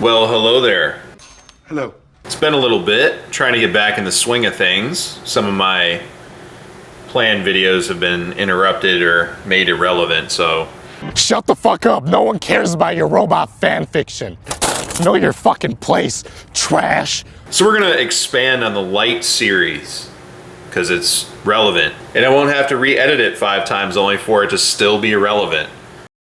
Well, hello there. Hello. It's been a little bit, trying to get back in the swing of things. Some of my planned videos have been interrupted or made irrelevant, so... Shut the fuck up. No one cares about your robot fan fiction. Know your fucking place, trash. So we're gonna expand on the light series, because it's relevant. And I won't have to re-edit it 5 times only for it to still be irrelevant.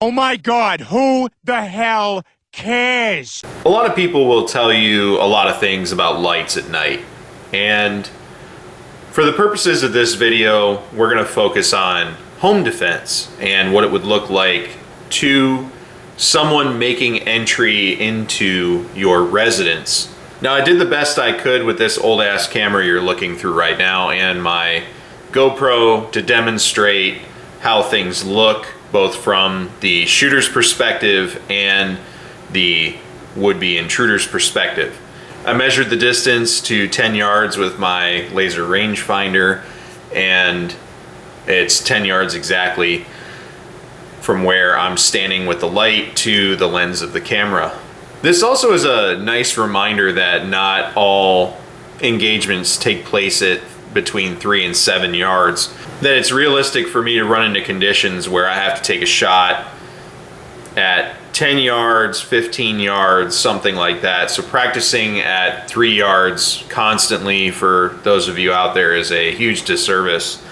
Oh my god, who the hell cares? A lot of people will tell you a lot of things about lights at night. And for the purposes of this video, we're gonna focus on home defense and what it would look like to someone making entry into your residence. Now, I did the best I could with this old ass camera you're looking through right now and my GoPro to demonstrate how things look, both from the shooter's perspective and the would-be intruder's perspective. I measured the distance to 10 yards with my laser rangefinder, and it's 10 yards exactly from where I'm standing with the light to the lens of the camera. This also is a nice reminder that not all engagements take place at between 3 and 7 yards. That it's realistic for me to run into conditions where I have to take a shot at 10 yards, 15 yards, something like that. So practicing at 3 yards constantly for those of you out there is a huge disservice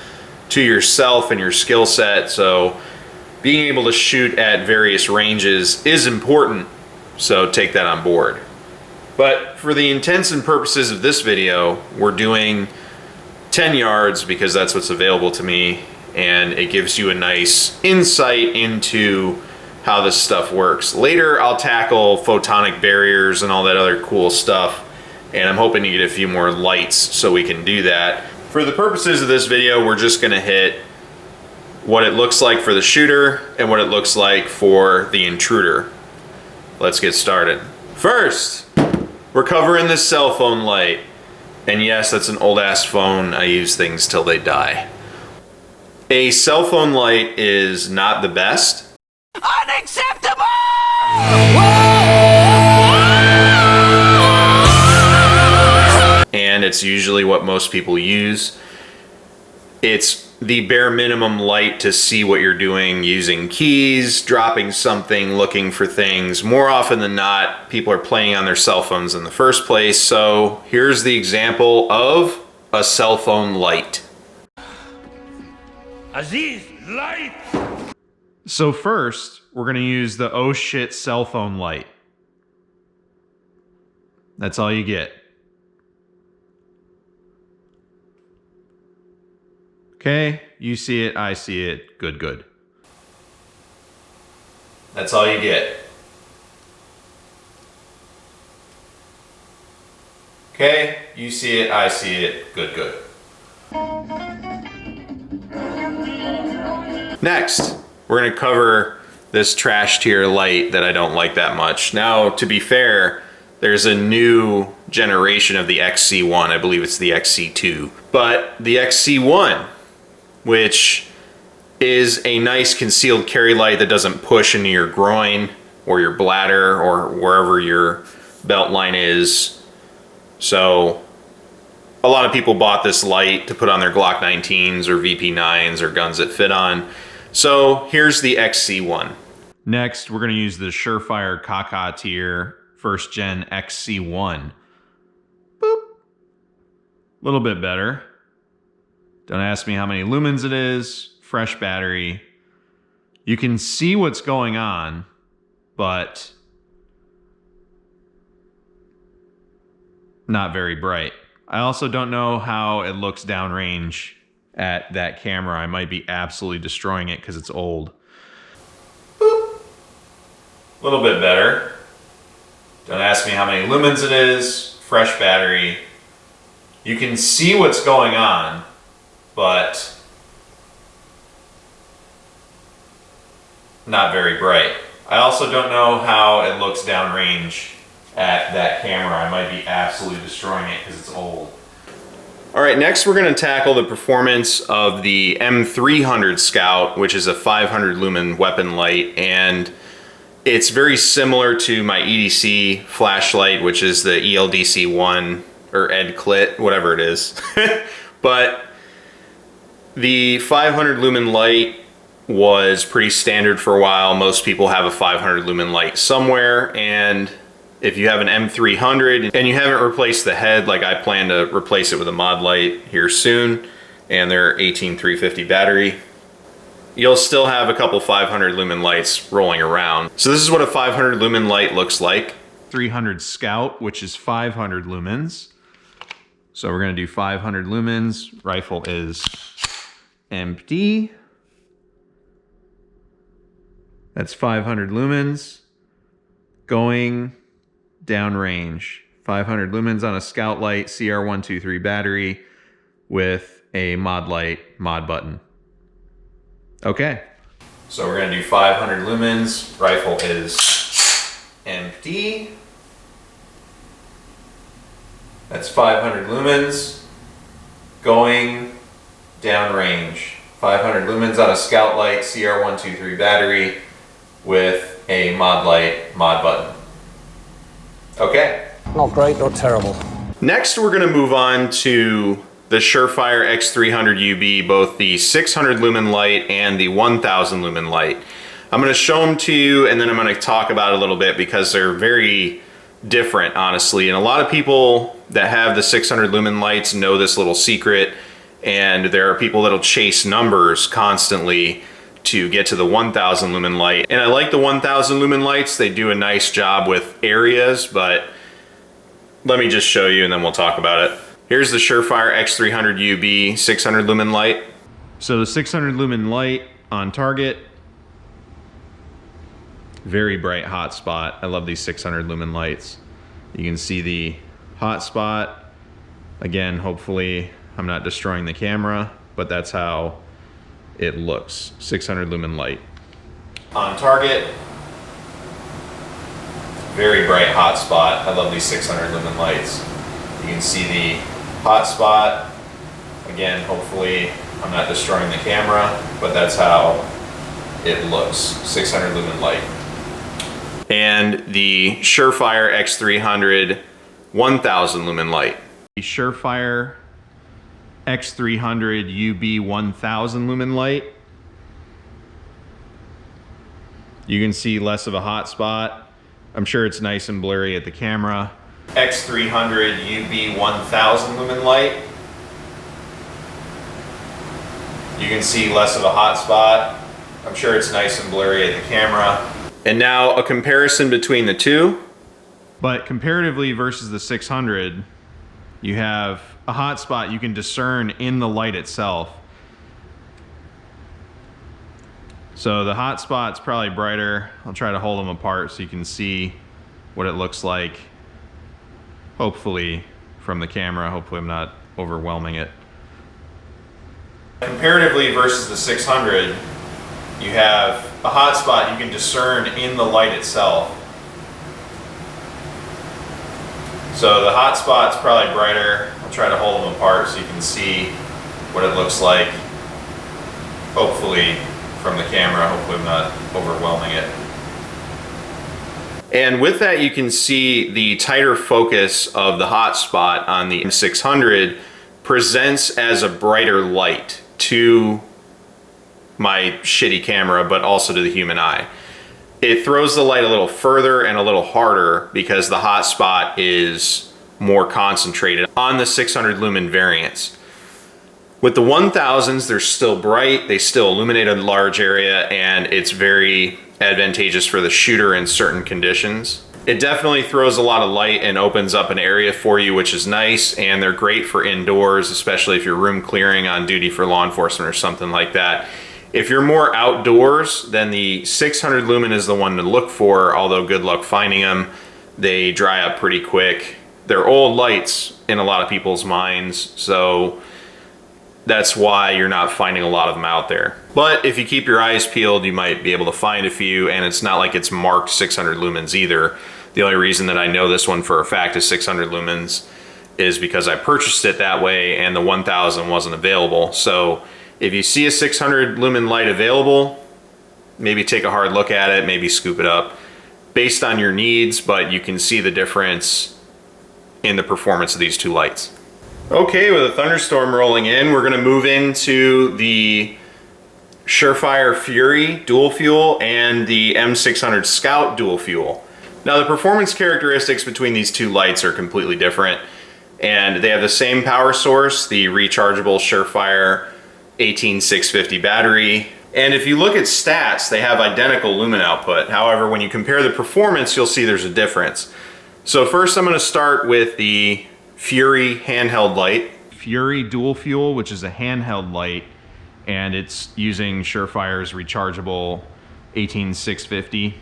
to yourself and your skill set. So being able to shoot at various ranges is important, so take that on board. But for the intents and purposes of this video, we're doing 10 yards because that's what's available to me, and it gives you a nice insight into how this stuff works. Later, I'll tackle photonic barriers and all that other cool stuff, and I'm hoping to get a few more lights so we can do that. For the purposes of this video, we're just gonna hit what it looks like for the shooter and what it looks like for the intruder. Let's get started. First, we're covering this cell phone light. And yes, that's an old ass phone. I use things till they die. A cell phone light is not the best. Unacceptable! And it's usually what most people use. It's the bare minimum light to see what you're doing, using keys, dropping something, looking for things. More often than not, people are playing on their cell phones in the first place. So here's the example of a cell phone light. Aziz, light! So first, we're gonna use the oh shit cell phone light. That's all you get. Okay, you see it, I see it, good, good. That's all you get. Okay, you see it, I see it, good, good. Next, we're gonna cover this trash tier light that I don't like that much. Now, to be fair, there's a new generation of the XC1, I believe it's the XC2. But the XC1, which is a nice concealed carry light that doesn't push into your groin or your bladder or wherever your belt line is. So a lot of people bought this light to put on their Glock 19s or VP9s or guns that fit on. So here's the XC1. Next, we're gonna use the Surefire Kaka tier 1st gen XC1. Boop. A little bit better. Don't ask me how many lumens it is, fresh battery. You can see what's going on, but not very bright. I also don't know how it looks downrange at that camera. I might be absolutely destroying it because it's old. Boop. A little bit better. Don't ask me how many lumens it is, fresh battery. You can see what's going on, but not very bright. I also don't know how it looks downrange at that camera. I might be absolutely destroying it because it's old. All right, next we're gonna tackle the performance of the M300 Scout, which is a 500 lumen weapon light. And It's very similar to my EDC flashlight, which is the ELDC1 or EdClit, whatever it is. But the 500 lumen light was pretty standard for a while. Most people have a 500 lumen light somewhere, and if you have an M300 and you haven't replaced the head, like I plan to replace it with a Modlite here soon, and their 18350 battery, you'll still have a couple 500 lumen lights rolling around. So this is what a 500 lumen light looks like. 300 Scout, which is 500 lumens. So we're gonna do 500 lumens. Rifle is empty. That's 500 lumens going downrange. 500 lumens on a Scout light, CR123 battery with a Modlite mod button. Okay. So we're gonna do 500 lumens. Rifle is empty. That's 500 lumens going downrange. 500 lumens on a Scout light, CR123 battery with a Modlite mod button. Okay. Not great, not terrible. Next, we're gonna move on to the Surefire X300 UB, both the 600 lumen light and the 1000 lumen light. I'm gonna show them to you, and then I'm gonna talk about it a little bit because they're very different, honestly. And a lot of people that have the 600 lumen lights know this little secret, and there are people that'll chase numbers constantly to get to the 1000 lumen light. And I like the 1000 lumen lights. They do a nice job with areas, but let me just show you and then we'll talk about it. Here's the Surefire X300 UB 600 lumen light. So the 600 lumen light on target, very bright hot spot. I love these 600 lumen lights. You can see the hot spot. Again, hopefully I'm not destroying the camera, but that's how it looks. 600 lumen light. On target, very bright hot spot. I love these 600 lumen lights. You can see the hot spot. Again, hopefully I'm not destroying the camera, but that's how it looks. 600 lumen light. And the Surefire X300 1000 lumen light. The Surefire X300 UB 1000 lumen light. You can see less of a hot spot. I'm sure it's nice and blurry at the camera. X300 UB 1000 lumen light. You can see less of a hot spot. I'm sure it's nice and blurry at the camera. And now a comparison between the two. But comparatively versus the 600, you have a hot spot you can discern in the light itself. So the hot spot's probably brighter. I'll try to hold them apart so you can see what it looks like. Hopefully from the camera, hopefully I'm not overwhelming it. Comparatively versus the 600, you have a hot spot you can discern in the light itself. So the hot spot's probably brighter. I'll try to hold them apart so you can see what it looks like. Hopefully from the camera, hopefully I'm not overwhelming it. And with that, you can see the tighter focus of the hot spot on the M600 presents as a brighter light to my shitty camera, but also to the human eye. It throws the light a little further and a little harder because the hot spot is more concentrated on the 600 lumen variants. With the 1000s, they're still bright, they still illuminate a large area, and it's very advantageous for the shooter in certain conditions. It definitely throws a lot of light and opens up an area for you, which is nice, and they're great for indoors, especially if you're room clearing on duty for law enforcement or something like that. If you're more outdoors, then the 600 lumen is the one to look for, although good luck finding them. They dry up pretty quick. They're old lights in a lot of people's minds, so that's why you're not finding a lot of them out there. But if you keep your eyes peeled, you might be able to find a few, and it's not like it's marked 600 lumens either. The only reason that I know this one for a fact is 600 lumens is because I purchased it that way and the 1000 wasn't available. So if you see a 600 lumen light available, maybe take a hard look at it, maybe scoop it up. based on your needs, but you can see the difference in the performance of these two lights. Okay, with a thunderstorm rolling in, we're gonna move into the Surefire Fury dual fuel and the M600 Scout dual fuel. Now the performance characteristics between these two lights are completely different, and they have the same power source, the rechargeable Surefire 18650 battery. And if you look at stats, they have identical lumen output. However, when you compare the performance, you'll see there's a difference. So first I'm gonna start with the Fury handheld light. Fury dual fuel, which is a handheld light, and it's using Surefire's rechargeable 18650.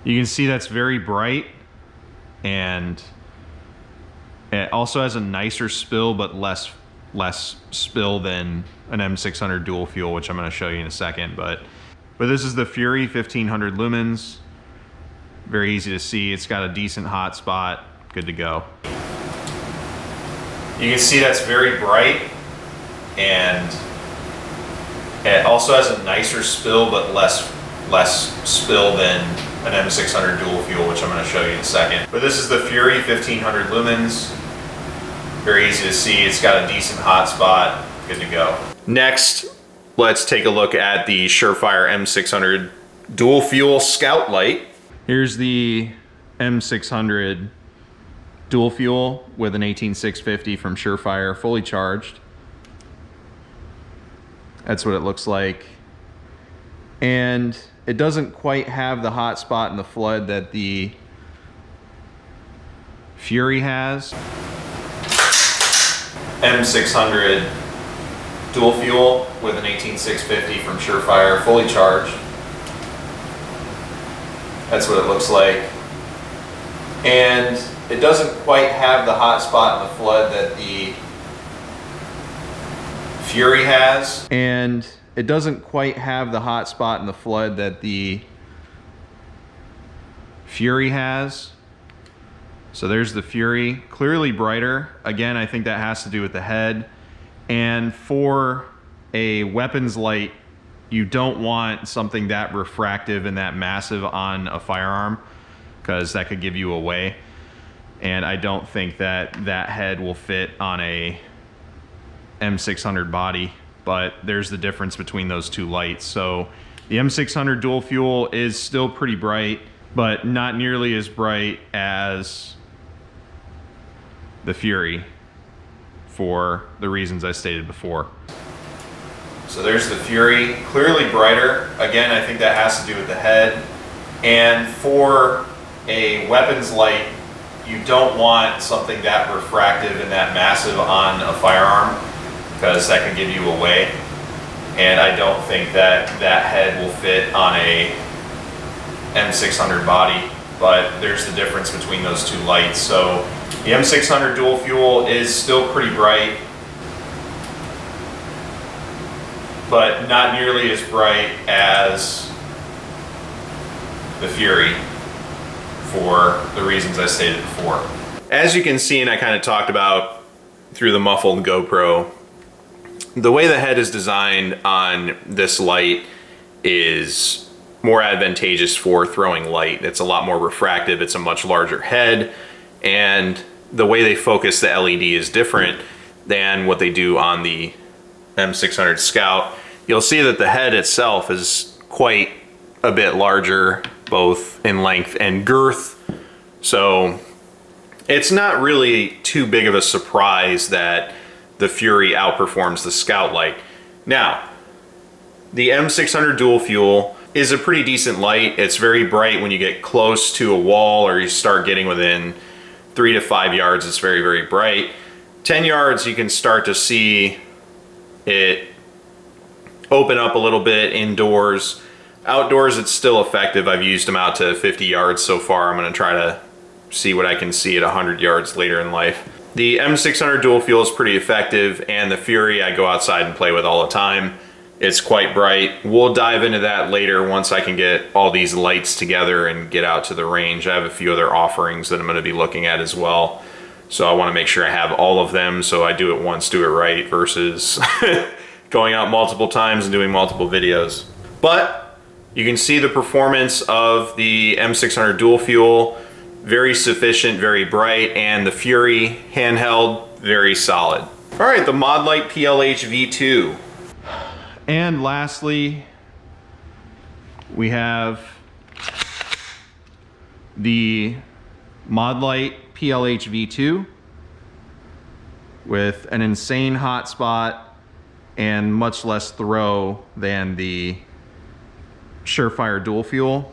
You can see that's very bright, and it also has a nicer spill, but less spill than an M600 dual fuel, which I'm going to show you in a second. But this is the Fury 1500 lumens. Very easy to see. It's got a decent hot spot. Good to go. You can see that's very bright, and it also has a nicer spill, but less spill than an M600 dual fuel, which I'm going to show you in a second. But this is the Fury 1500 lumens. Very easy to see. It's got a decent hot spot. Good to go. Next, let's take a look at the Surefire M600 dual fuel Scout light. Here's the M600 dual fuel with an 18650 from Surefire, fully charged. That's what it looks like. And it doesn't quite have the hot spot and the flood that the Fury has. M600 dual fuel with an 18650 from Surefire, fully charged. That's what it looks like. And it doesn't quite have the hot spot and the flood that the Fury has. And it doesn't quite have the hot spot and the flood that the Fury has. So there's the Fury, clearly brighter. Again, I think that has to do with the head. And for a weapons light, you don't want something that refractive and that massive on a firearm, because that could give you away. And I don't think that that head will fit on a M600 body, but there's the difference between those two lights. So the M600 dual fuel is still pretty bright, but not nearly as bright as the Fury for the reasons I stated before. So there's the Fury, clearly brighter. Again, I think that has to do with the head. And for a weapons light, you don't want something that refractive and that massive on a firearm, because that can give you away. And I don't think that that head will fit on a M600 body, but there's the difference between those two lights. So the M600 dual fuel is still pretty bright, but not nearly as bright as the Fury for the reasons I stated before. As you can see, and I kind of talked about through the muffled GoPro, the way the head is designed on this light is more advantageous for throwing light. It's a lot more refractive, it's a much larger head, and the way they focus the LED is different than what they do on the M600 Scout. You'll see that the head itself is quite a bit larger, both in length and girth. So it's not really too big of a surprise that the Fury outperforms the Scout light. Now, the M600 dual fuel is a pretty decent light. It's very bright when you get close to a wall or you start getting within 3 to 5 yards. It's very, very bright. 10 yards, you can start to see it open up a little bit indoors. Outdoors, it's still effective. I've used them out to 50 yards so far. I'm gonna try to see what I can see at 100 yards later in life. The M600 dual fuel is pretty effective, and the Fury I go outside and play with all the time. It's quite bright. We'll dive into that later once I can get all these lights together and get out to the range. I have a few other offerings that I'm gonna be looking at as well. So I wanna make sure I have all of them, so I do it once, do it right, versus going out multiple times and doing multiple videos. But You can see the performance of the M600 dual fuel, very sufficient, very bright, and the Fury handheld, very solid. All right, the Modlite PLH V2. And lastly, we have the Modlite PLH V2 with an insane hotspot and much less throw than the Surefire dual fuel.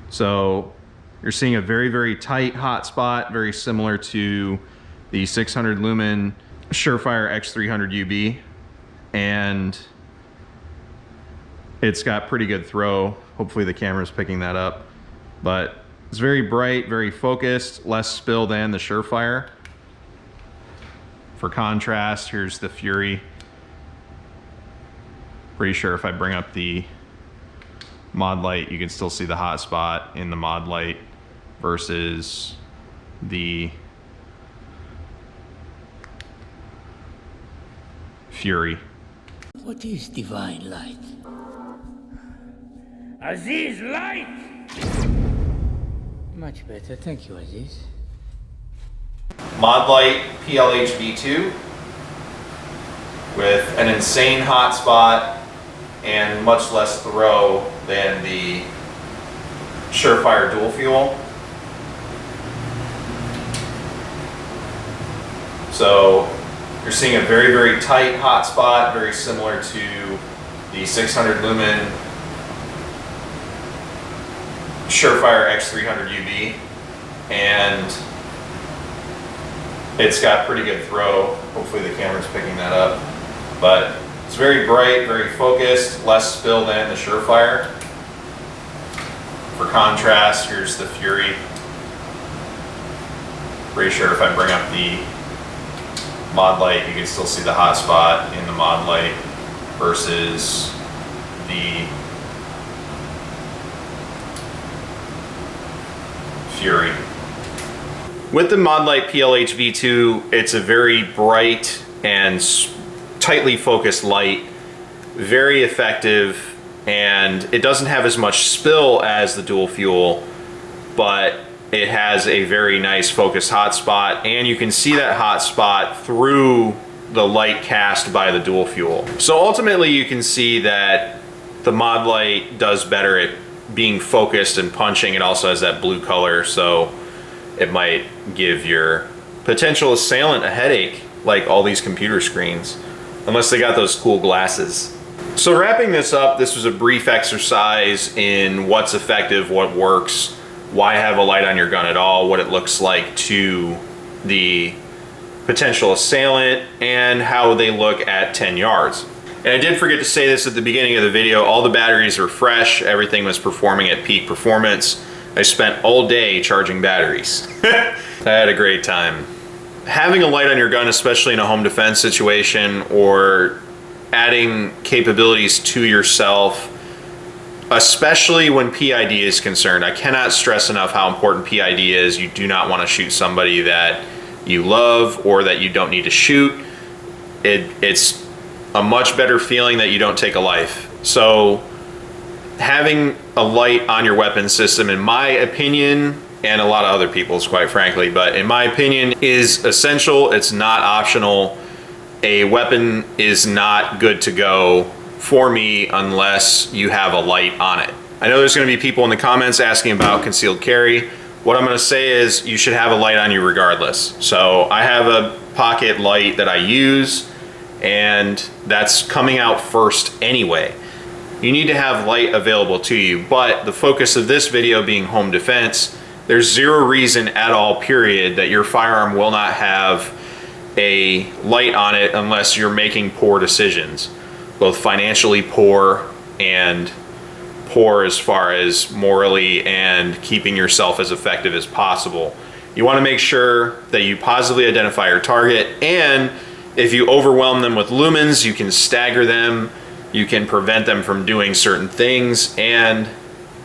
So you're seeing a very, very tight hotspot, very similar to the 600 lumen Surefire X300 UB, and it's got pretty good throw. Hopefully the camera's picking that up, but it's very bright, very focused, less spill than the Surefire. For contrast, here's the Fury. Pretty sure if I bring up the Modlite, you can still see the hot spot in the Modlite versus the Fury. What is divine light? Aziz, light! Much better, thank you, Aziz. Modlite PLH V2 with an insane hotspot and much less throw than the Surefire dual fuel. So you're seeing a very, very tight hotspot, very similar to the 600 lumen Surefire X300 UB, and it's got pretty good throw. Hopefully the camera's picking that up, but it's very bright, very focused, less spill than the Surefire. For contrast, here's the Fury. Pretty sure if I bring up the Modlite, you can still see the hot spot in the Modlite versus the Fury. With the Modlite PLH V2, it's a very bright and tightly focused light, very effective, and it doesn't have as much spill as the dual fuel, but it has a very nice focused hotspot, and you can see that hotspot through the light cast by the dual fuel. So ultimately you can see that the Modlite does better at being focused and punching. It also has that blue color, so it might give your potential assailant a headache, like all these computer screens, unless they got those cool glasses. So wrapping this up, this was a brief exercise in what's effective, what works, why have a light on your gun at all, what it looks like to the potential assailant, and how they look at 10 yards. And I did forget to say this at the beginning of the video, all the batteries are fresh, everything was performing at peak performance. I spent all day charging batteries. I had a great time. Having a light on your gun, especially in a home defense situation, or adding capabilities to yourself, especially when PID is concerned. I cannot stress enough how important PID is. You do not want to shoot somebody that you love or that you don't need to shoot. It's a much better feeling that you don't take a life. So having a light on your weapon system, in my opinion, and a lot of other people's, quite frankly, but in my opinion, is essential. It's not optional. A weapon is not good to go for me unless you have a light on it. I know there's going to be people in the comments asking about concealed carry. What I'm going to say is you should have a light on you regardless. So I have a pocket light that I use, and that's coming out first anyway. You need to have light available to you, but the focus of this video being home defense, there's zero reason at all, period, that your firearm will not have a light on it unless you're making poor decisions, both financially poor and poor as far as morally and keeping yourself as effective as possible. You want to make sure that you positively identify your target, and if you overwhelm them with lumens, you can stagger them, you can prevent them from doing certain things, and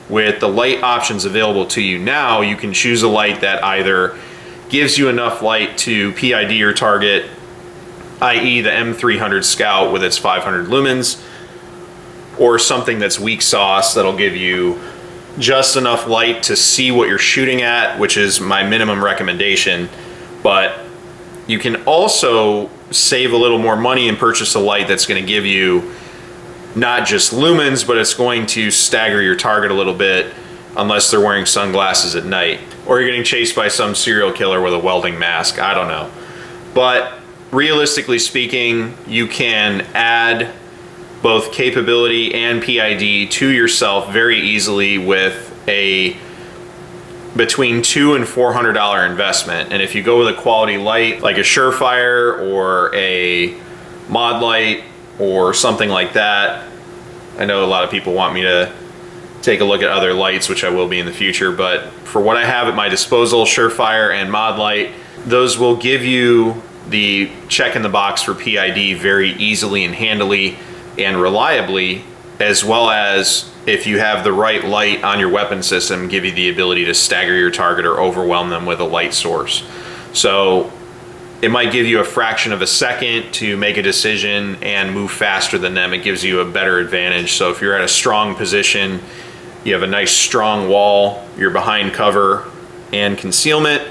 with the light options available to you now, you can choose a light that either gives you enough light to PID your target i.e. the M300 Scout with its 500 lumens, or something that's weak sauce that'll give you just enough light to see what you're shooting at, which is my minimum recommendation. But you can also save a little more money and purchase a light that's going to give you not just lumens, but it's going to stagger your target a little bit, unless they're wearing sunglasses at night, or you're getting chased by some serial killer with a welding mask. I don't know. But realistically speaking, you can add both capability and PID to yourself very easily with a between $200 and $400 investment. And if you go with a quality light like a Surefire or a Modlite or something like that, I know a lot of people want me to take a look at other lights, which I will be in the future, but for what I have at my disposal, Surefire and Modlite, those will give you the check in the box for PID very easily and handily and reliably, as well as, if you have the right light on your weapon system, give you the ability to stagger your target or overwhelm them with a light source. So it might give you a fraction of a second to make a decision and move faster than them. It gives you a better advantage. So if you're at a strong position, you have a nice strong wall, you're behind cover and concealment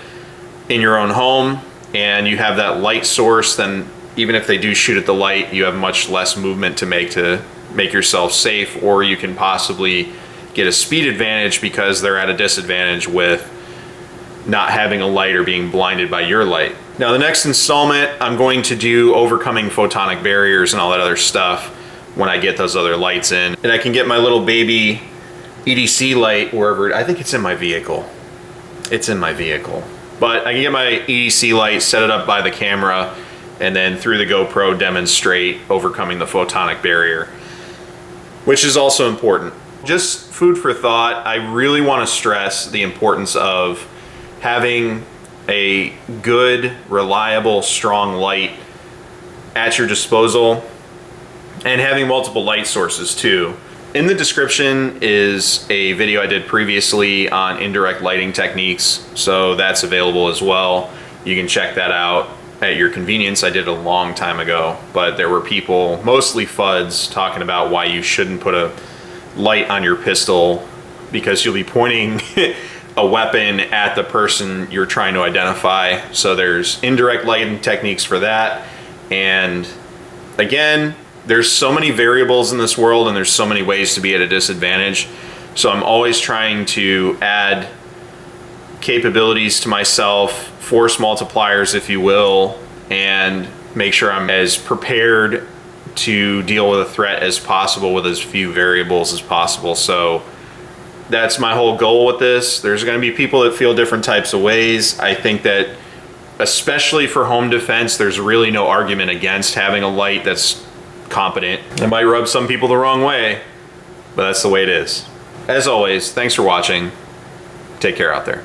in your own home, and you have that light source, then even if they do shoot at the light, you have much less movement to make yourself safe, or you can possibly get a speed advantage because they're at a disadvantage with not having a light or being blinded by your light. Now, the next installment, I'm going to do overcoming photonic barriers and all that other stuff when I get those other lights in. And I can get my little baby EDC light wherever, I think it's in my vehicle. It's in my vehicle. But I can get my EDC light, set it up by the camera, and then through the GoPro demonstrate overcoming the photonic barrier, which is also important. Just food for thought, I really want to stress the importance of having a good, reliable, strong light at your disposal, and having multiple light sources too. In the description is a video I did previously on indirect lighting techniques, so that's available as well. You can check that out at your convenience. I did it a long time ago, but there were people, mostly FUDs, talking about why you shouldn't put a light on your pistol because you'll be pointing a weapon at the person you're trying to identify. So there's indirect lighting techniques for that. And again, there's so many variables in this world, and there's so many ways to be at a disadvantage. So I'm always trying to add capabilities to myself, force multipliers, if you will, and make sure I'm as prepared to deal with a threat as possible with as few variables as possible. So that's my whole goal with this. There's going to be people that feel different types of ways. I think that especially for home defense, there's really no argument against having a light that's competent. It might rub some people the wrong way, but that's the way it is. As always, thanks for watching. Take care out there.